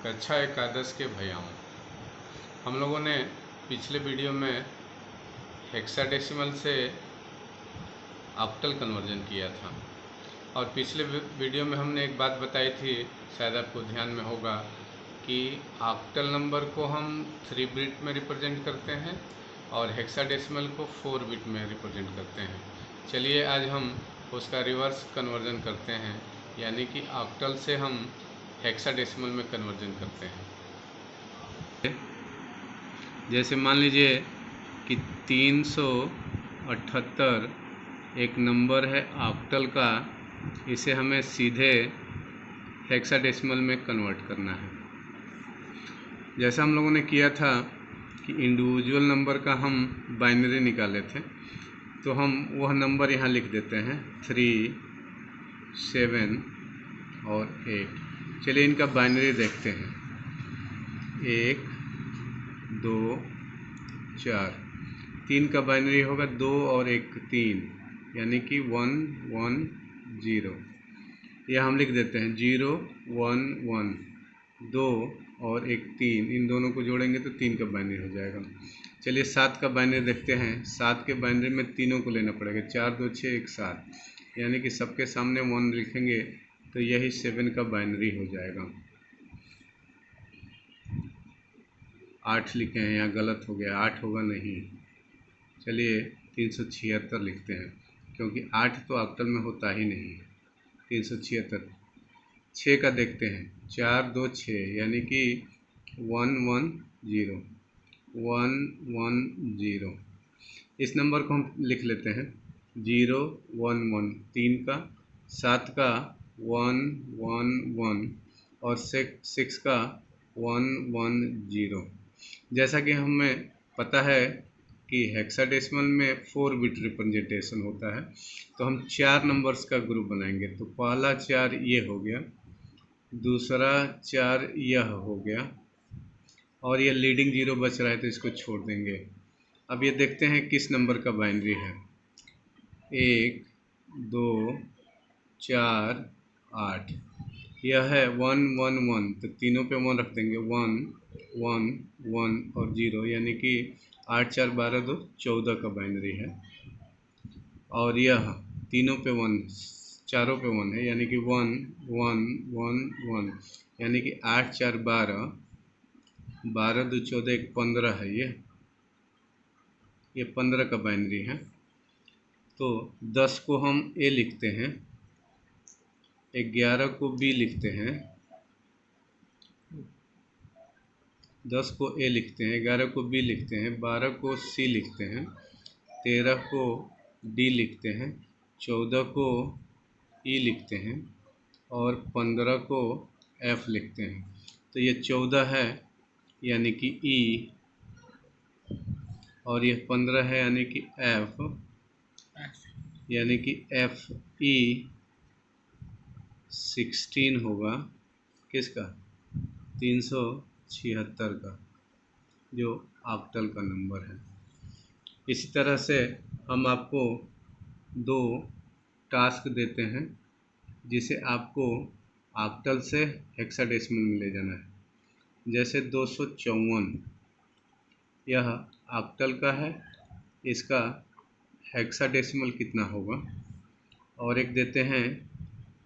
कक्षा एकादश के भैयाओं, हम लोगों ने पिछले वीडियो में हेक्साडेसिमल से ऑक्टल कन्वर्जन किया था और पिछले वीडियो में हमने एक बात बताई थी, शायद आपको ध्यान में होगा, कि ऑक्टल नंबर को हम 3 बिट में रिप्रेजेंट करते हैं और हेक्साडेसिमल को 4 बिट में रिप्रेजेंट करते हैं। चलिए आज हम उसका रिवर्स कन्वर्जन करते हैं, यानी कि ऑक्टल से हम हेक्साडेसिमल में कन्वर्जन करते हैं। जैसे मान लीजिए कि 378 एक नंबर है ऑक्टल का, इसे हमें सीधे हेक्साडेसिमल में कन्वर्ट करना है। जैसा हम लोगों ने किया था कि इंडिविजुअल नंबर का हम बाइनरी निकाले थे, तो हम वह नंबर यहाँ लिख देते हैं 3, 7 और 8। चलिए इनका बाइनरी देखते हैं। 1, 2, 4। 3 का बाइनरी होगा 2 और 1 3, यानी कि 1, 1, 0। यह हम लिख देते हैं 0, 1, 1। 2 और 1 3, इन दोनों को जोड़ेंगे तो 3 का बाइनरी हो जाएगा। चलिए 7 का बाइनरी देखते हैं। 7 के बाइनरी में तीनों को लेना पड़ेगा, 4, 2, 6, 1, 7, यानी कि सबके सामने 1 लिखेंगे तो यही 7 का बाइनरी हो जाएगा। 8 लिखे हैं, यहाँ गलत हो गया, 8 होगा नहीं। चलिए 376 लिखते हैं, क्योंकि 8 तो ऑक्टल में होता ही नहीं है। 376। 6 का देखते हैं। 4, 2, 6, यानी कि 1, 1, 0, 1, 1, 0। इस नंबर को हम लिख लेते हैं 0, 1, 1। 3 का, 7 का 1, 1, 1 और 6 का 1, 1, 0। जैसा कि हमें पता है कि हेक्साडेसिमल में 4 बिट रिप्रेजेंटेशन होता है, तो हम 4 नंबर्स का ग्रुप बनाएंगे। तो पहला 4 ये हो गया, दूसरा 4 यह हो गया, और ये लीडिंग 0 बच रहा है तो इसको छोड़ देंगे। अब ये देखते हैं किस नंबर का बाइनरी है। 1, 2, 4, 8। यह है 1, 1, 1, तो तीनों पे 1 रख देंगे। 1, 1, 1 और 0, यानी कि 8, 4, 12, 2, 14 का बाइनरी है। और यह तीनों पे 1, चारों पे 1 है, यानी कि 1, 1, 1, 1, यानी कि 8, 4, 12, 12, 2, 14, 1, 15 है। ये 15 का बाइनरी है। तो 10 को हम ए लिखते हैं, 11 को बी लिखते हैं, 10 को ए लिखते हैं, 11 को बी लिखते हैं, 12 को सी लिखते हैं, 13 को डी लिखते हैं, 14 को ई लिखते हैं और 15 को एफ लिखते हैं। तो ये 14 है, यानी कि ई, और ये 15 है, यानी कि एफ, यानी कि एफ ई 16 होगा किसका? 376 का, जो ऑक्टल का नंबर है। इसी तरह से हम आपको 2 टास्क देते हैं, जिसे आपको ऑक्टल से हेक्साडेसिमल में ले जाना है। जैसे 254, यह ऑक्टल का है, इसका हेक्साडेसिमल कितना होगा। और एक देते हैं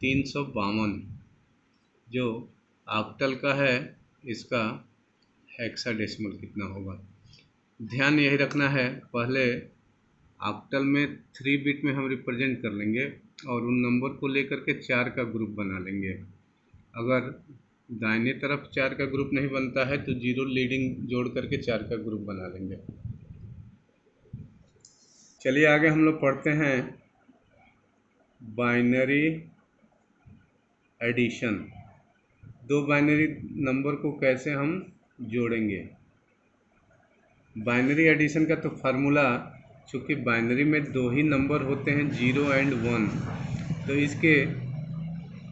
352, जो ऑक्टल का है, इसका हेक्साडेसिमल कितना होगा। ध्यान यही रखना है, पहले ऑक्टल में 3 बिट में हम रिप्रेजेंट कर लेंगे और उन नंबर को लेकर के 4 का ग्रुप बना लेंगे। अगर दाहिने तरफ 4 का ग्रुप नहीं बनता है तो 0 लीडिंग जोड़ करके 4 का ग्रुप बना लेंगे। चलिए आगे हम लोग पढ़ते हैं बाइनरी एडिशन। 2 बाइनरी नंबर को कैसे हम जोड़ेंगे। बाइनरी एडिशन का तो फार्मूला, चूँकि बाइनरी में 2 ही नंबर होते हैं 0 एंड 1, तो इसके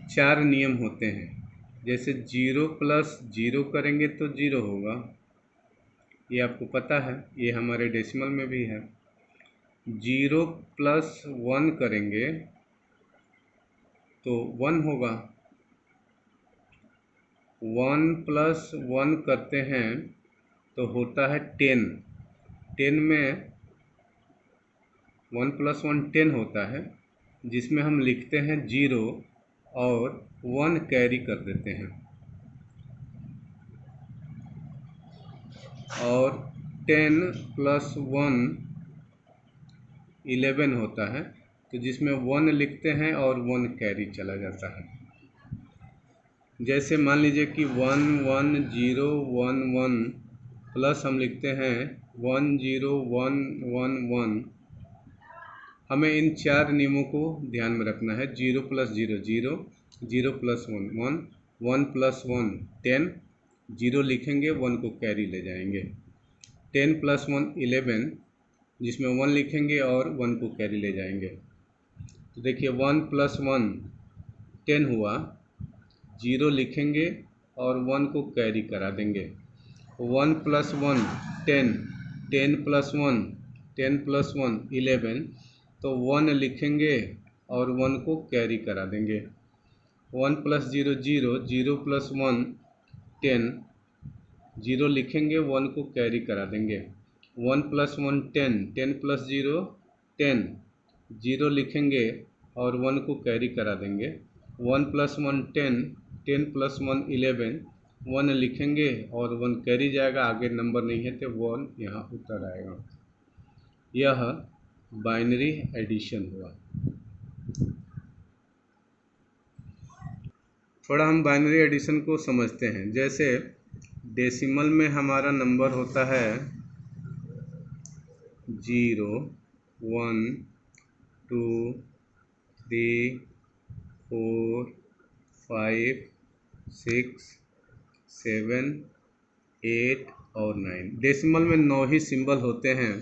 4 नियम होते हैं। जैसे 0 प्लस 0 करेंगे तो 0 होगा, ये आपको पता है, ये हमारे डेसिमल में भी है। 0 प्लस 1 करेंगे तो 1 होगा। 1 प्लस 1 करते हैं तो होता है 10। 10 में 1 प्लस 1 10 होता है, जिसमें हम लिखते हैं 0 और 1 कैरी कर देते हैं। और 10 प्लस 1 11 होता है, तो जिसमें 1 लिखते हैं और 1 कैरी चला जाता है। जैसे मान लीजिए कि 1 1 0 1 1 प्लस हम लिखते हैं 1 0 1 1 1। हमें इन 4 नियमों को ध्यान में रखना है। 0 प्लस 0 0, 0 प्लस 1 1, 1 प्लस 1 10, 0 लिखेंगे 1 को कैरी ले जाएंगे। 10 प्लस 1 11, जिसमें 1 लिखेंगे और 1 को कैरी ले जाएंगे। तो देखिए 1 प्लस 1 10 हुआ, 0 लिखेंगे और 1 को कैरी करा देंगे। 1 प्लस 1 10, 10 प्लस 1 10 प्लस 1 11, तो 1 लिखेंगे और 1 को कैरी करा देंगे। 1 प्लस 0 0, 0 प्लस 1 10, 0 लिखेंगे 1 को कैरी करा देंगे। 1 प्लस 1 10, 10 प्लस 0 10, 0 लिखेंगे और 1 को कैरी करा देंगे। 1 प्लस 1 10, 10 प्लस 1 11, 1 लिखेंगे और 1 कैरी जाएगा, आगे नंबर नहीं है तो 1 यहाँ उतर आएगा। यह बाइनरी एडिशन हुआ। थोड़ा हम बाइनरी एडिशन को समझते हैं। जैसे डेसिमल में हमारा नंबर होता है 0 1 2 3 4 5 6 7 8 और 9। डेसिमल में 9 ही सिंबल होते हैं,